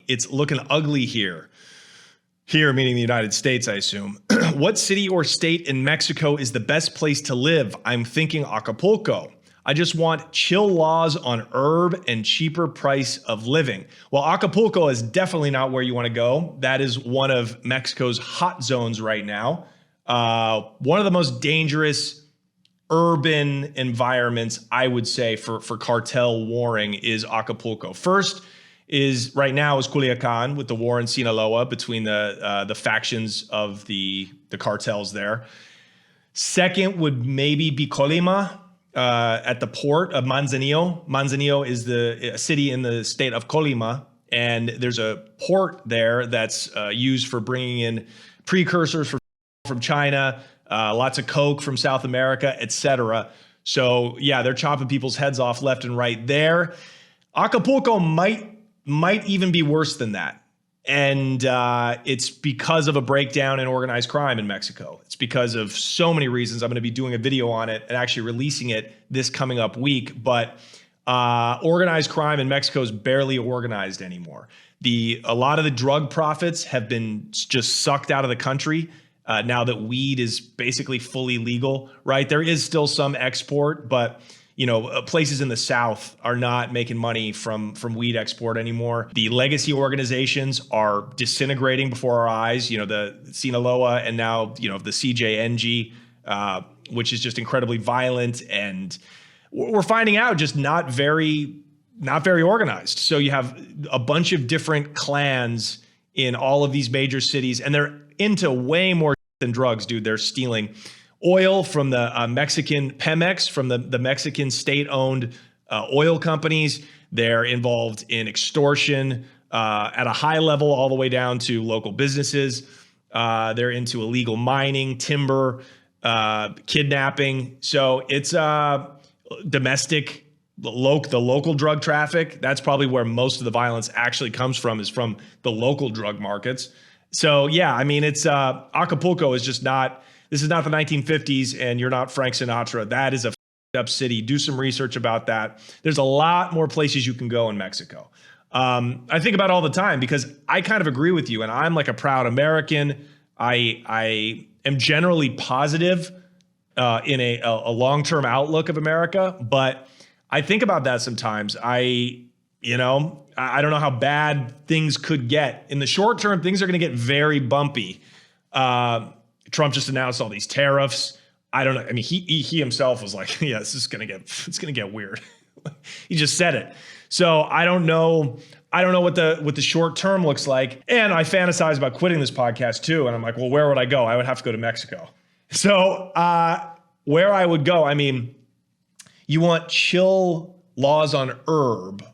It's looking ugly here. Here, meaning the United States, I assume. What city or state in Mexico is the best place to live? I'm thinking Acapulco. I just want chill laws on herb and cheaper price of living. Well, Acapulco is definitely not where you want to go. That is one of Mexico's hot zones right now. One of the most dangerous urban environments, I would say, for cartel warring is Acapulco. First is right now is Culiacan with the war in Sinaloa between the factions of the cartels there. Second would maybe be Colima at the port of Manzanillo. Manzanillo is a city in the state of Colima, and there's a port there that's used for bringing in precursors from China, lots of coke from South America, etc. So yeah, they're chopping people's heads off left and right there. Acapulco might even be worse than that. And it's because of a breakdown in organized crime in Mexico. It's because of so many reasons. I'm going to be doing a video on it and actually releasing it this coming up week. But organized crime in Mexico is barely organized anymore. A lot of the drug profits have been just sucked out of the country now that weed is basically fully legal, right? There is still some export, but places in the South are not making money from weed export anymore. The legacy organizations are disintegrating before our eyes. The Sinaloa and now, the CJNG, which is just incredibly violent. And we're finding out just not very organized. So you have a bunch of different clans in all of these major cities, and they're into way more than drugs, dude. They're stealing oil from the Mexican Pemex, from the Mexican state-owned oil companies. They're involved in extortion at a high level all the way down to local businesses. They're into illegal mining, timber, kidnapping. So it's domestic, the local drug traffic. That's probably where most of the violence actually comes from, is from the local drug markets. So yeah, I mean, it's Acapulco is just not. This is not the 1950s, and you're not Frank Sinatra. That is a up city. Do some research about that. There's a lot more places you can go in Mexico. I think about it all the time because I kind of agree with you, and I'm like a proud American. I am generally positive in a long-term outlook of America, but I think about that sometimes. I don't know how bad things could get. In the short term, things are going to get very bumpy. Trump just announced all these tariffs. I don't know. I mean, he himself was like, yeah, it's going to get weird. He just said it. So I don't know what the short term looks like. And I fantasize about quitting this podcast too. And I'm like, well, where would I go? I would have to go to Mexico. So where I would go, I mean, you want chill laws on herb.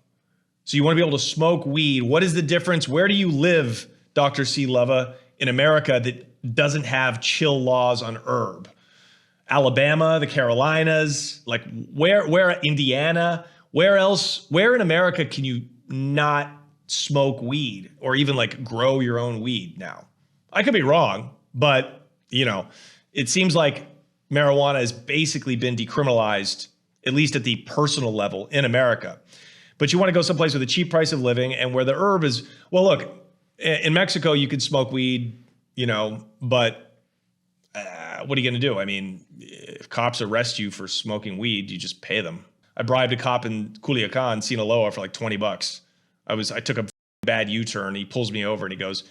So you want to be able to smoke weed. What is the difference? Where do you live, Dr. C. Leva, in America that doesn't have chill laws on herb? Alabama, the Carolinas, like where Indiana, where in America can you not smoke weed or even like grow your own weed now? I could be wrong, but it seems like marijuana has basically been decriminalized, at least at the personal level in America. But you want to go someplace with a cheap price of living and where the herb is, well, look, in Mexico, you could smoke weed, but what are you going to do? I mean, if cops arrest you for smoking weed, you just pay them. I bribed a cop in Culiacan, Sinaloa, for like $20. I took a bad U-turn. He pulls me over and he goes,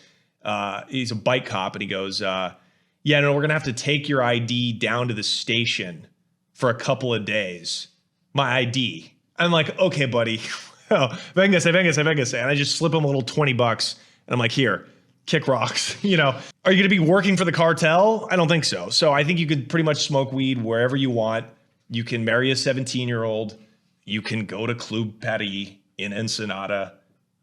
he's a bike cop, and he goes, yeah, no, we're going to have to take your ID down to the station for a couple of days. My ID. I'm like, okay, buddy. Véngase. And I just slip him a little $20 and I'm like, here, kick rocks. Are you going to be working for the cartel? I don't think so. So I think you could pretty much smoke weed wherever you want. You can marry a 17-year-old. You can go to Club Paris in Ensenada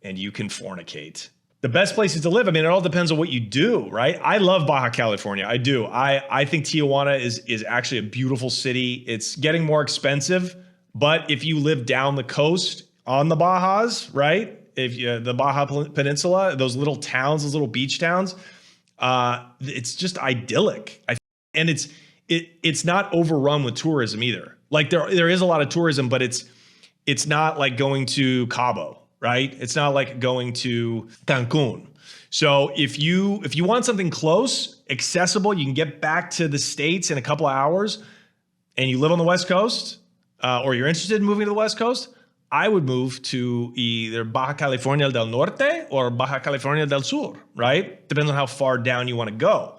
and you can fornicate. The best places to live, I mean, it all depends on what you do, right? I love Baja California. I do. I think Tijuana is actually a beautiful city. It's getting more expensive, but if you live down the coast on the Bajas, right? The Baja Peninsula, those little towns, those little beach towns, it's just idyllic. And it's not overrun with tourism either. Like there is a lot of tourism, but it's not like going to Cabo. right? It's not like going to Cancun. So if you want something close, accessible, you can get back to the States in a couple of hours, and you live on the West Coast, or you're interested in moving to the West Coast, I would move to either Baja California del Norte or Baja California del Sur, right? Depends on how far down you want to go.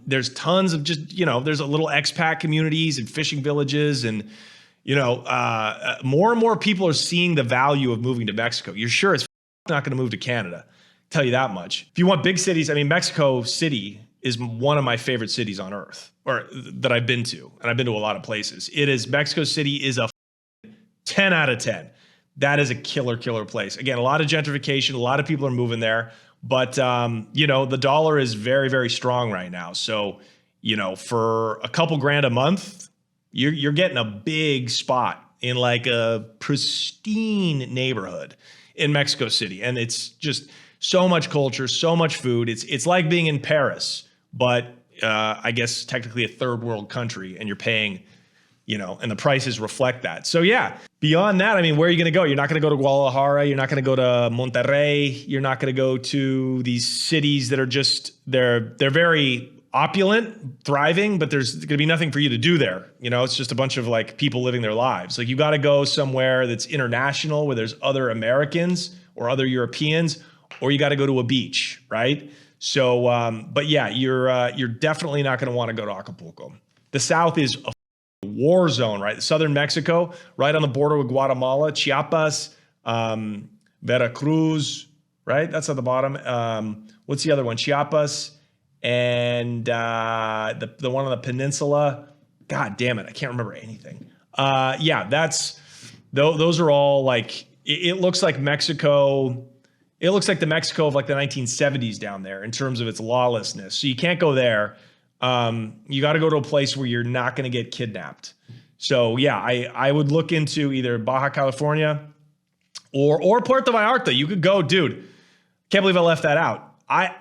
There's tons of just, there's a little expat communities and fishing villages, and, more and more people are seeing the value of moving to Mexico. You're sure it's not going to move to Canada. Tell you that much. If you want big cities, I mean, Mexico City is one of my favorite cities on earth, or that I've been to, and I've been to a lot of places. Mexico City is a 10 out of 10. That is a killer place. Again, a lot of gentrification, a lot of people are moving there, but the dollar is very, very strong right now. So, for a couple grand a month, you're getting a big spot in like a pristine neighborhood in Mexico City. And it's just so much culture, so much food. It's like being in Paris, but I guess technically a third world country, and you're paying, and the prices reflect that. So yeah, beyond that, I mean, where are you going to go? You're not going to go to Guadalajara. You're not going to go to Monterrey. You're not going to go to these cities that are just, they're very opulent, thriving, but there's going to be nothing for you to do there. It's just a bunch of like people living their lives. Like you got to go somewhere that's international, where there's other Americans or other Europeans, or you got to go to a beach, right? So, but yeah, you're definitely not going to want to go to Acapulco. The South is a war zone, right? Southern Mexico, right on the border with Guatemala, Chiapas, Veracruz, right? That's at the bottom. What's the other one? Chiapas and the one on the peninsula. God damn it, I can't remember anything. Yeah, those are all like, it looks like Mexico. It looks like the Mexico of like the 1970s down there in terms of its lawlessness. So you can't go there. You got to go to a place where you're not going to get kidnapped. So yeah, I would look into either Baja California or Puerto Vallarta. You could go, dude. Can't believe I left that out.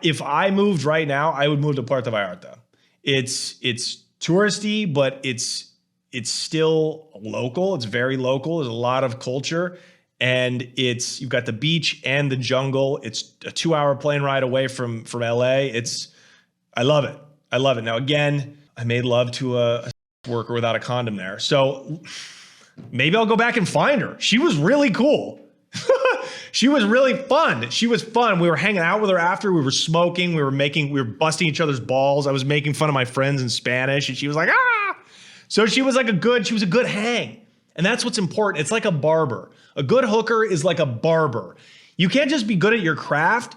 If I moved right now, I would move to Puerto Vallarta. It's touristy, but it's still local. It's very local. There's a lot of culture. And you've got the beach and the jungle. It's a 2-hour plane ride away from LA. I love it. I love it. Now, again, I made love to a worker without a condom there. So maybe I'll go back and find her. She was really cool. She was really fun. She was fun. We were hanging out with her after. We were smoking. We were busting each other's balls. I was making fun of my friends in Spanish, and she was like, ah. So she was a good hang. And that's what's important. It's like a barber. A good hooker is like a barber. You can't just be good at your craft.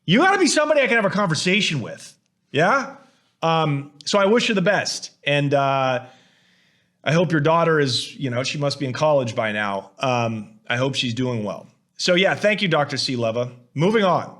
You got to be somebody I can have a conversation with. Yeah? So I wish her the best. And I hope your daughter is, she must be in college by now. I hope she's doing well. So yeah, thank you, Dr. C. Leva. Moving on.